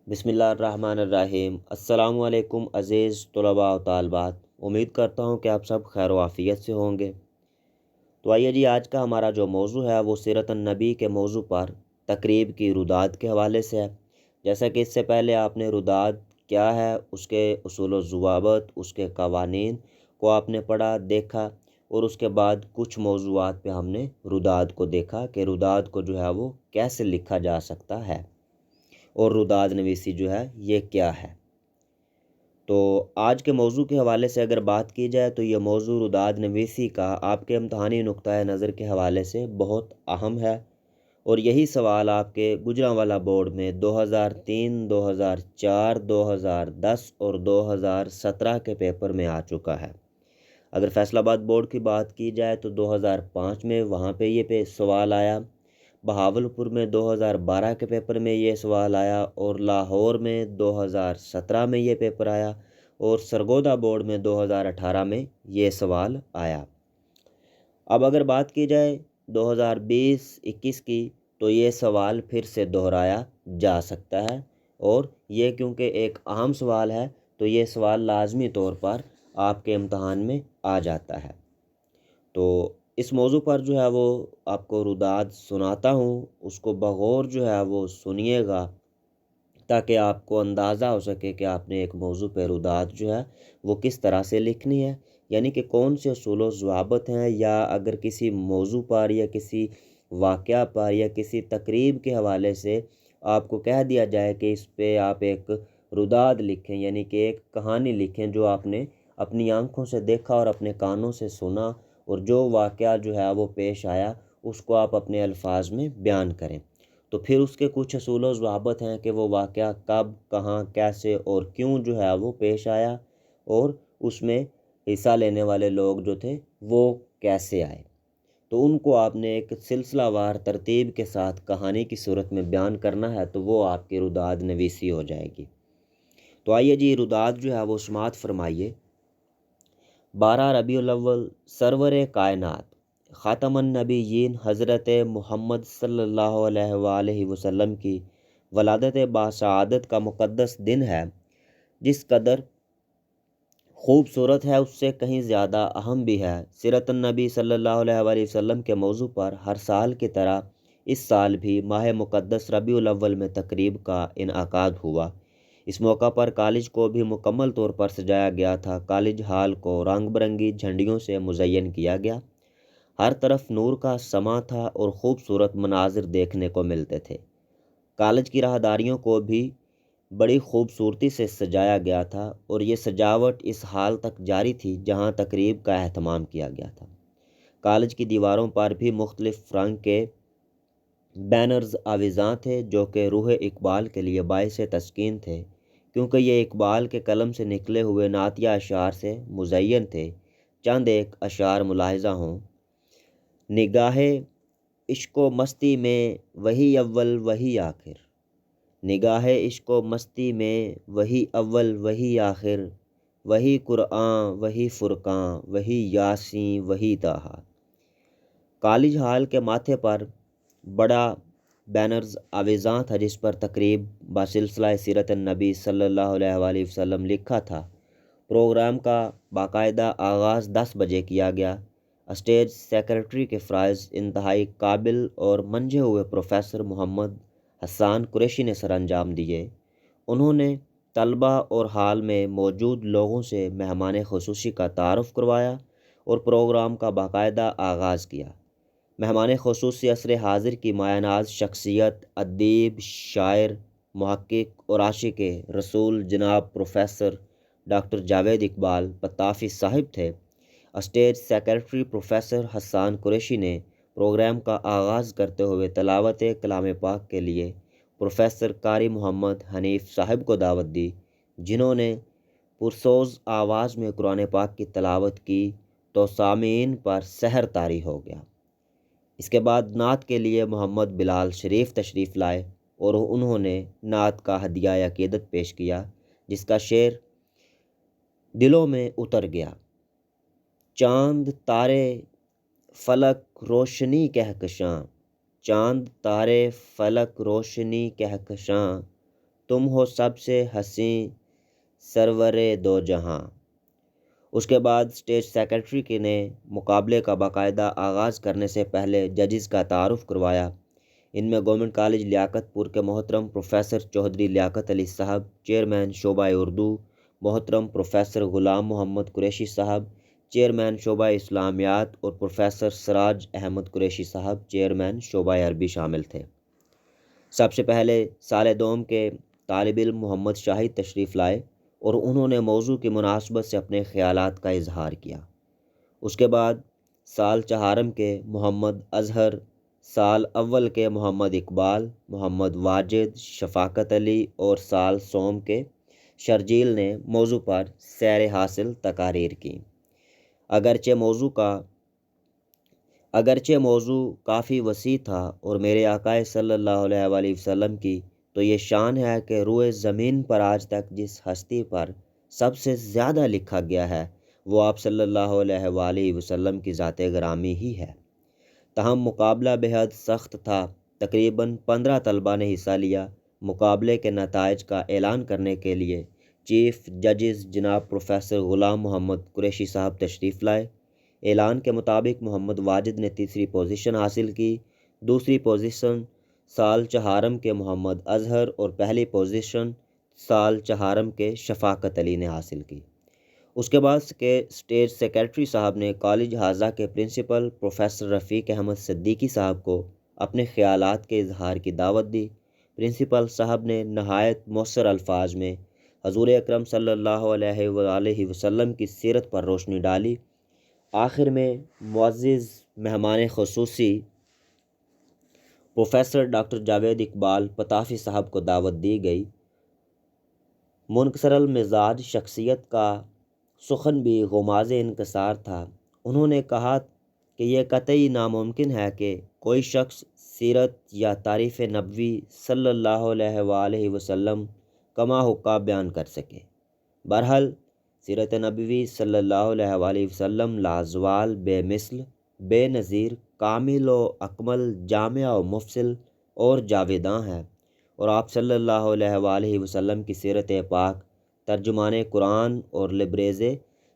بسم اللہ الرحمن الرحیم۔ السلام علیکم عزیز طلباء و طالبات، امید کرتا ہوں کہ آپ سب خیر و عافیت سے ہوں گے۔ تو آئیے جی، آج کا ہمارا جو موضوع ہے وہ سیرت النبی کے موضوع پر تقریب کی روداد کے حوالے سے ہے۔ جیسا کہ اس سے پہلے آپ نے روداد کیا ہے، اس کے اصول و ضوابط، اس کے قوانین کو آپ نے پڑھا دیکھا، اور اس کے بعد کچھ موضوعات پہ ہم نے روداد کو دیکھا کہ روداد کو جو ہے وہ کیسے لکھا جا سکتا ہے، اور روداد نویسی جو ہے یہ کیا ہے۔ تو آج کے موضوع کے حوالے سے اگر بات کی جائے تو یہ موضوع روداد نویسی کا آپ کے امتحانی نقطۂ نظر کے حوالے سے بہت اہم ہے، اور یہی سوال آپ کے گوجرانوالا بورڈ میں 2003، 2004، 2010 اور 2017 کے پیپر میں آ چکا ہے۔ اگر فیصل آباد بورڈ کی بات کی جائے تو 2005 میں وہاں پہ یہ سوال آیا، بہاولپور میں 2012 کے پیپر میں یہ سوال آیا، اور لاہور میں 2017 میں یہ پیپر آیا، اور سرگودا بورڈ میں 2018 میں یہ سوال آیا۔ اب اگر بات کی جائے 2020-21 کی تو یہ سوال پھر سے دہرایا جا سکتا ہے، اور یہ کیونکہ ایک اہم سوال ہے تو یہ سوال لازمی طور پر آپ کے امتحان میں آ جاتا ہے۔ تو اس موضوع پر جو ہے وہ آپ کو روداد سناتا ہوں، اس کو بغور جو ہے وہ سنیے گا تاکہ آپ کو اندازہ ہو سکے کہ آپ نے ایک موضوع پہ روداد جو ہے وہ کس طرح سے لکھنی ہے، یعنی کہ کون سے اصول و ضوابط ہیں، یا اگر کسی موضوع پر یا کسی واقعہ پر یا کسی تقریب کے حوالے سے آپ کو کہہ دیا جائے کہ اس پہ آپ ایک روداد لکھیں، یعنی کہ ایک کہانی لکھیں جو آپ نے اپنی آنکھوں سے دیکھا اور اپنے کانوں سے سنا، اور جو واقعہ جو ہے وہ پیش آیا اس کو آپ اپنے الفاظ میں بیان کریں۔ تو پھر اس کے کچھ اصول و ضوابط ہیں کہ وہ واقعہ کب، کہاں، کیسے اور کیوں جو ہے وہ پیش آیا، اور اس میں حصہ لینے والے لوگ جو تھے وہ کیسے آئے۔ تو ان کو آپ نے ایک سلسلہ وار ترتیب کے ساتھ کہانی کی صورت میں بیان کرنا ہے، تو وہ آپ کی روداد نویسی ہو جائے گی۔ تو آئیے جی، روداد جو ہے وہ سماعت فرمائیے۔ 12 ربیع الاول، سرور کائنات خاتم النبیین حضرت محمد صلی اللہ علیہ وآلہ وسلم کی ولادت باسعادت کا مقدس دن ہے۔ جس قدر خوبصورت ہے اس سے کہیں زیادہ اہم بھی ہے۔ سیرت النبی صلی اللہ علیہ وآلہ وسلم کے موضوع پر ہر سال کی طرح اس سال بھی ماہ مقدس ربیع الاول میں تقریب کا انعقاد ہوا۔ اس موقع پر کالج کو بھی مکمل طور پر سجایا گیا تھا۔ کالج ہال کو رنگ برنگی جھنڈیوں سے مزین کیا گیا، ہر طرف نور کا سماں تھا اور خوبصورت مناظر دیکھنے کو ملتے تھے۔ کالج کی راہداریوں کو بھی بڑی خوبصورتی سے سجایا گیا تھا، اور یہ سجاوٹ اس حال تک جاری تھی جہاں تقریب کا اہتمام کیا گیا تھا۔ کالج کی دیواروں پر بھی مختلف رنگ کے بینرز آویزاں تھے جو کہ روح اقبال کے لیے باعث تسکین تھے، کیونکہ یہ اقبال کے قلم سے نکلے ہوئے نعتیہ اشعار سے مزین تھے۔ چند ایک اشعار ملاحظہ ہوں: نگاہ عشق و مستی میں وہی اول وہی آخر، نگاہ عشق و مستی میں وہی اول وہی آخر، وہی قرآن وہی فرقان وہی یاسین وہی طٰہٰ۔ کالج ہال کے ماتھے پر بڑا بینرز آویزاں تھا جس پر تقریب بسلسلہ سیرت النبی صلی اللہ علیہ وآلہ وسلم لکھا تھا۔ پروگرام کا باقاعدہ آغاز 10 بجے کیا گیا۔ اسٹیج سیکرٹری کے فرائض انتہائی قابل اور منجھے ہوئے پروفیسر محمد حسان قریشی نے سر انجام دیے۔ انہوں نے طلبہ اور ہال میں موجود لوگوں سے مہمان خصوصی کا تعارف کروایا اور پروگرام کا باقاعدہ آغاز کیا۔ مہمان خصوصی عصر حاضر کی مایہ ناز شخصیت، ادیب، شاعر، محقق اور عاشق رسول جناب پروفیسر ڈاکٹر جاوید اقبال پتافی صاحب تھے۔ اسٹیج سیکرٹری پروفیسر حسان قریشی نے پروگرام کا آغاز کرتے ہوئے تلاوت کلام پاک کے لیے پروفیسر قاری محمد حنیف صاحب کو دعوت دی، جنہوں نے پرسوز آواز میں قرآن پاک کی تلاوت کی تو سامعین پر سحر طاری ہو گیا۔ اس کے بعد نعت کے لیے محمد بلال شریف تشریف لائے اور انہوں نے نعت کا ہدیہ عقیدت پیش کیا، جس کا شعر دلوں میں اتر گیا: چاند تارے فلک روشنی کہکشاں، چاند تارے فلک روشنی کہکشاں، تم ہو سب سے حسین سرور دو جہاں۔ اس کے بعد اسٹیج سیکرٹری کے نے مقابلے کا باقاعدہ آغاز کرنے سے پہلے ججز کا تعارف کروایا۔ ان میں گورنمنٹ کالج لیاقت پور کے محترم پروفیسر چودھری لیاقت علی صاحب، چیئرمین شعبہ اردو، محترم پروفیسر غلام محمد قریشی صاحب، چیئرمین شعبہ اسلامیات، اور پروفیسر سراج احمد قریشی صاحب، چیئرمین شعبہ عربی شامل تھے۔ سب سے پہلے سال دوم کے طالب علم محمد شاہد تشریف لائے اور انہوں نے موضوع کی مناسبت سے اپنے خیالات کا اظہار کیا۔ اس کے بعد سال چہارم کے محمد اظہر، سال اول کے محمد اقبال، محمد واجد، شفاقت علی اور سال سوم کے شرجیل نے موضوع پر سیر حاصل تقاریر کی۔ اگرچہ موضوع کافی وسیع تھا اور میرے آقا صلی اللہ علیہ وآلہ وسلم کی تو یہ شان ہے کہ روئے زمین پر آج تک جس ہستی پر سب سے زیادہ لکھا گیا ہے وہ آپ صلی اللہ علیہ وآلہ وسلم کی ذات گرامی ہی ہے۔ تاہم مقابلہ بہت سخت تھا۔ تقریباً 15 طلباء نے حصہ لیا۔ مقابلے کے نتائج کا اعلان کرنے کے لیے چیف ججز جناب پروفیسر غلام محمد قریشی صاحب تشریف لائے۔ اعلان کے مطابق محمد واجد نے تیسری پوزیشن حاصل کی، دوسری پوزیشن سال چہارم کے محمد اظہر اور پہلی پوزیشن سال چہارم کے شفاقت علی نے حاصل کی۔ اس کے بعد کے اسٹیج سیکرٹری صاحب نے کالج حاضہ کے پرنسپل پروفیسر رفیق احمد صدیقی صاحب کو اپنے خیالات کے اظہار کی دعوت دی۔ پرنسپل صاحب نے نہایت مؤثر الفاظ میں حضور اکرم صلی اللہ علیہ وآلہ وسلم کی سیرت پر روشنی ڈالی۔ آخر میں معزز مہمان خصوصی پروفیسر ڈاکٹر جاوید اقبال پتافی صاحب کو دعوت دی گئی۔ منکسر المزاج شخصیت کا سخن بھی غماز انکسار تھا۔ انہوں نے کہا کہ یہ قطعی ناممکن ہے کہ کوئی شخص سیرت یا تعریف نبوی صلی اللہ علیہ وآلہ وسلم کما حقہ بیان کر سکے۔ بہرحال سیرت نبوی صلی اللہ علیہ وآلہ وسلم لازوال، بے مثل، بے نظیر، کامل و اکمل، جامع و مفصل اور جاویداں ہے، اور آپ صلی اللہ علیہ وآلہ وسلم کی سیرت پاک ترجمان قرآن اور لبریز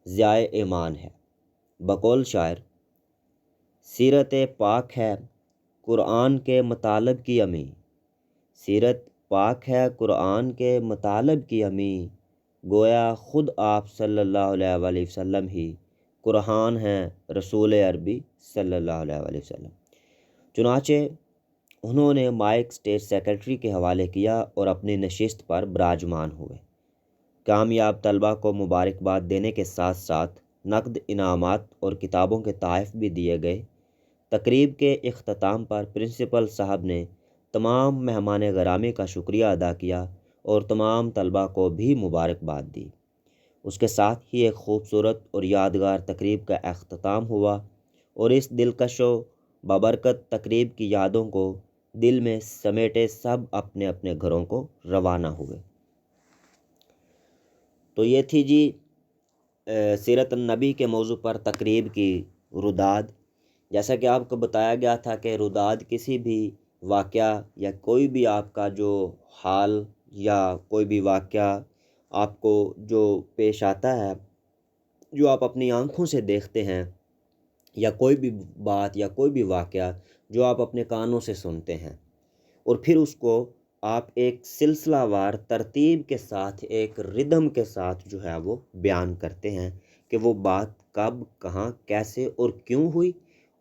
ضیاء ایمان ہے۔ بقول شاعر، سیرت پاک ہے قرآن کے مطالب کی امی، سیرت پاک ہے قرآن کے مطالب کی امی، گویا خود آپ صلی اللہ علیہ وآلہ وسلم ہی قرآن ہیں رسول عربی صلی اللہ علیہ وآلہ وسلم۔ چنانچہ انہوں نے مائک اسٹیج سیکرٹری کے حوالے کیا اور اپنی نشست پر براجمان ہوئے۔ کامیاب طلباء کو مبارکباد دینے کے ساتھ ساتھ نقد انعامات اور کتابوں کے تحائف بھی دیے گئے۔ تقریب کے اختتام پر پرنسپل صاحب نے تمام مہمان گرامی کا شکریہ ادا کیا اور تمام طلباء کو بھی مبارکباد دی۔ اس کے ساتھ ہی ایک خوبصورت اور یادگار تقریب کا اختتام ہوا اور اس دلکش و بابرکت تقریب کی یادوں کو دل میں سمیٹے سب اپنے اپنے گھروں کو روانہ ہوئے۔ تو یہ تھی جی سیرت النبی کے موضوع پر تقریب کی رداد۔ جیسا کہ آپ کو بتایا گیا تھا کہ رداد کسی بھی واقعہ یا کوئی بھی آپ کا جو حال یا کوئی بھی واقعہ آپ کو جو پیش آتا ہے، جو آپ اپنی آنکھوں سے دیکھتے ہیں، یا کوئی بھی بات یا کوئی بھی واقعہ جو آپ اپنے کانوں سے سنتے ہیں، اور پھر اس کو آپ ایک سلسلہ وار ترتیب کے ساتھ، ایک ردم کے ساتھ جو ہے وہ بیان کرتے ہیں کہ وہ بات کب، کہاں، کیسے اور کیوں ہوئی،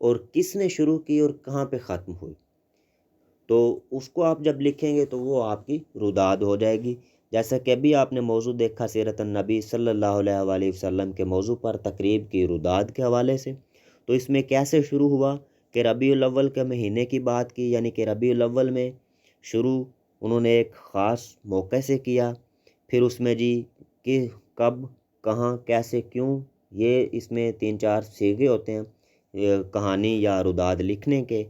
اور کس نے شروع کی اور کہاں پہ ختم ہوئی۔ تو اس کو آپ جب لکھیں گے تو وہ آپ کی رداد ہو جائے گی۔ جیسا کہ ابھی آپ نے موضوع دیکھا سیرت النبی صلی اللہ علیہ وآلہ وسلم کے موضوع پر تقریب کی رداد کے حوالے سے، تو اس میں کیسے شروع ہوا کہ ربیع الاول کے مہینے کی بات کی، یعنی کہ ربیع الاول میں شروع انہوں نے ایک خاص موقع سے کیا، پھر اس میں جی کہ کب، کہاں، کیسے، کیوں، یہ اس میں 3-4 صیغے ہوتے ہیں کہانی یا رداد لکھنے کے۔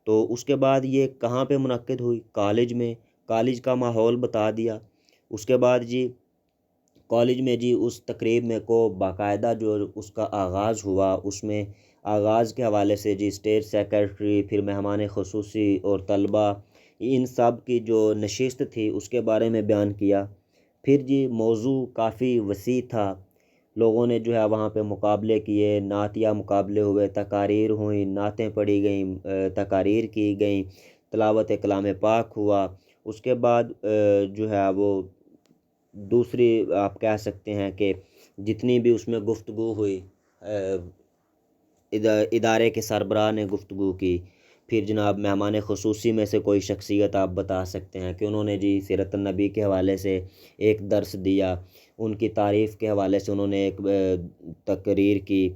تو اس کے بعد یہ کہاں پہ منعقد ہوئی؟ کالج میں، کالج کا ماحول بتا دیا۔ اس کے بعد جی کالج میں جی اس تقریب میں کو باقاعدہ جو اس کا آغاز ہوا، اس میں آغاز کے حوالے سے جی اسٹیج سیکرٹری، پھر مہمان خصوصی اور طلباء ان سب کی جو نشست تھی اس کے بارے میں بیان کیا۔ پھر جی موضوع کافی وسیع تھا، لوگوں نے جو ہے وہاں پہ مقابلے کیے، نعتیہ مقابلے ہوئے، تقاریر ہوئیں، نعتیں پڑھی گئیں، تقاریر کی گئیں، تلاوت کلام پاک ہوا۔ اس کے بعد جو ہے وہ دوسری آپ کہہ سکتے ہیں کہ جتنی بھی اس میں گفتگو ہوئی، ادارے کے سربراہ نے گفتگو کی۔ پھر جناب مہمان خصوصی میں سے کوئی شخصیت آپ بتا سکتے ہیں کہ انہوں نے جی سیرت النبی کے حوالے سے ایک درس دیا، ان کی تعریف کے حوالے سے انہوں نے ایک تقریر کی۔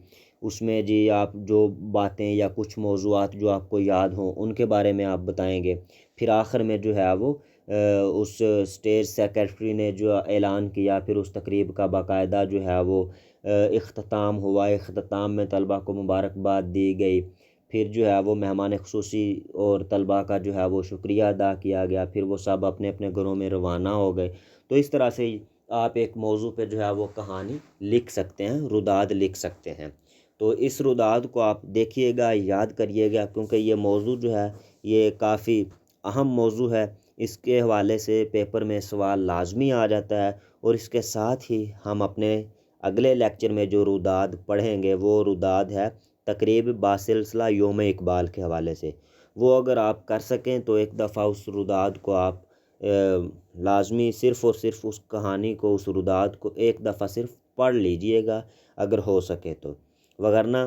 اس میں جی آپ جو باتیں یا کچھ موضوعات جو آپ کو یاد ہوں ان کے بارے میں آپ بتائیں گے۔ پھر آخر میں جو ہے وہ اس اسٹیج سیکرٹری نے جو اعلان کیا، پھر اس تقریب کا باقاعدہ جو ہے وہ اختتام ہوا۔ اختتام میں طلباء کو مبارکباد دی گئی۔ پھر جو ہے وہ مہمان خصوصی اور طلباء کا جو ہے وہ شکریہ ادا کیا گیا۔ پھر وہ سب اپنے اپنے گھروں میں روانہ ہو گئے۔ تو اس طرح سے آپ ایک موضوع پہ جو ہے وہ کہانی لکھ سکتے ہیں، روداد لکھ سکتے ہیں۔ تو اس روداد کو آپ دیکھیے گا، یاد کریے گا، کیونکہ یہ موضوع جو ہے یہ کافی اہم موضوع ہے۔ اس کے حوالے سے پیپر میں سوال لازمی آ جاتا ہے، اور اس کے ساتھ ہی ہم اپنے اگلے لیکچر میں جو روداد پڑھیں گے وہ روداد ہے تقریب باسلسلہ یوم اقبال کے حوالے سے۔ وہ اگر آپ کر سکیں تو ایک دفعہ اس روداد کو آپ لازمی صرف اور صرف اس کہانی کو، اس روداد کو ایک دفعہ صرف پڑھ لیجئے گا اگر ہو سکے تو، وگرنہ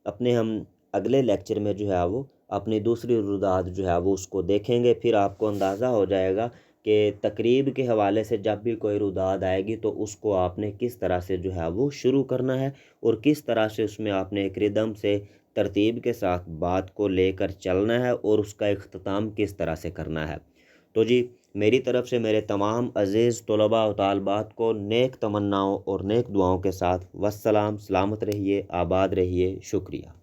اپنے ہم اگلے لیکچر میں جو ہے وہ اپنی دوسری روداد جو ہے وہ اس کو دیکھیں گے۔ پھر آپ کو اندازہ ہو جائے گا کہ تقریب کے حوالے سے جب بھی کوئی روداد آئے گی تو اس کو آپ نے کس طرح سے جو ہے وہ شروع کرنا ہے، اور کس طرح سے اس میں آپ نے ایک ردم سے ترتیب کے ساتھ بات کو لے کر چلنا ہے، اور اس کا اختتام کس طرح سے کرنا ہے۔ تو جی میری طرف سے میرے تمام عزیز طلباء و طالبات کو نیک تمناؤں اور نیک دعاؤں کے ساتھ والسلام، سلامت رہیے، آباد رہیے، شکریہ۔